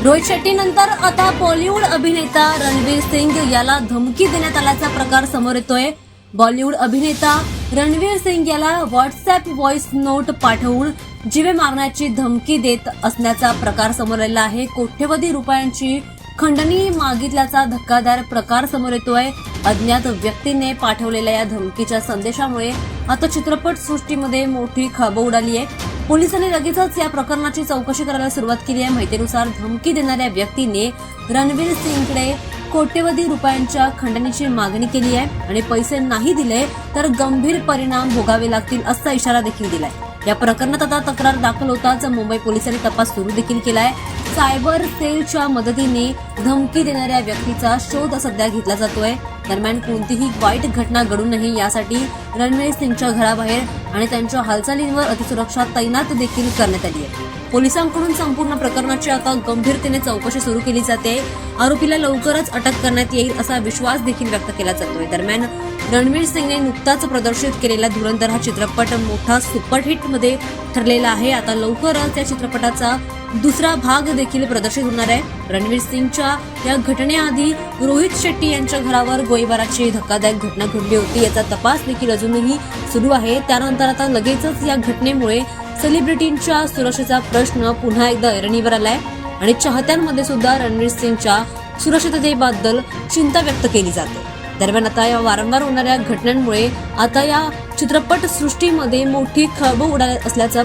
रोहित शेट्टी नंतर आता बॉलिवूड अभिनेता रणवीर सिंग याला धमकी देण्यात आल्याचा प्रकार समोर येतोय। बॉलिवूड अभिनेता रणवीर सिंग याला व्हॉट्सअॅप व्हॉइस नोट पाठवून जीवे मारण्याची धमकी देत असल्याचा प्रकार समोर आलेला आहे। कोट्यवधी रुपयांची खंडणी मागितल्याचा धक्कादायक प्रकार समोर येतोय। अज्ञात व्यक्तीने पाठवलेल्या या धमकीच्या संदेशामुळे आता चित्रपट सृष्टीमध्ये मोठी खळबळ उडाली आहे। पोलिसांनी लगेचच या प्रकरणाची चौकशी करायला सुरुवात केली आहे। माहितीनुसार धमकी देणाऱ्या व्यक्तीने रणवीर सिंगकडे कोट्यवधी रुपयांच्या खंडणीची मागणी केली आहे आणि पैसे नाही दिले तर गंभीर परिणाम भोगावे लागतील असा इशारा देखील दिलाय। या प्रकरणात आता तक्रार दाखल होताच मुंबई पोलिसांनी तपास सुरू देखील केलाय। सायबर सेलच्या मदतीने धमकी देणाऱ्या व्यक्तीचा शोध सध्या घेतला जातोय। दरम्यान कोणतीही वाईट घटना घडू नये यासाठी रणवीर सिंगच्या घराबाहेर आणि त्यांच्या हालचालींवर अतिसुरक्षा तैनात देखील करण्यात आली आहे। पोलिसांकडून संपूर्ण प्रकरणाची आता गंभीरतेने चौकशी सुरू केली जाते। आरोपीला लवकरच अटक करण्यात येईल असा विश्वास देखील व्यक्त केला जातोय। दरम्यान रणवीर सिंगने नुकताच प्रदर्शित केलेला धुरंधर हा चित्रपट मोठा सुपरहिट मध्ये ठरलेला आहे। आता लवकरच या चित्रपटाचा दुसरा भाग देखील प्रदर्शित होणार आहे। रणवीर सिंगच्या या घटनेआधी रोहित शेट्टी यांच्या घरावर गोळीबाराची धक्कादायक घटना घडली होती। याचा तपास देखील अजूनही सुरू आहे। त्यानंतर आता लगेचच या घटनेमुळे सेलिब्रिटींच्या सुरक्षेचा प्रश्न पुन्हा एकदा ऐरणीवर आलाय आणि चाहत्यांमध्ये सुद्धा रणवीर सिंगच्या सुरक्षिततेबद्दल चिंता व्यक्त केली जाते। दरम्यान आता या वारंवार होणाऱ्या घटनांमुळे आता या चित्रपट सृष्टीमध्ये मोठी खळबळ उडाली असल्याचं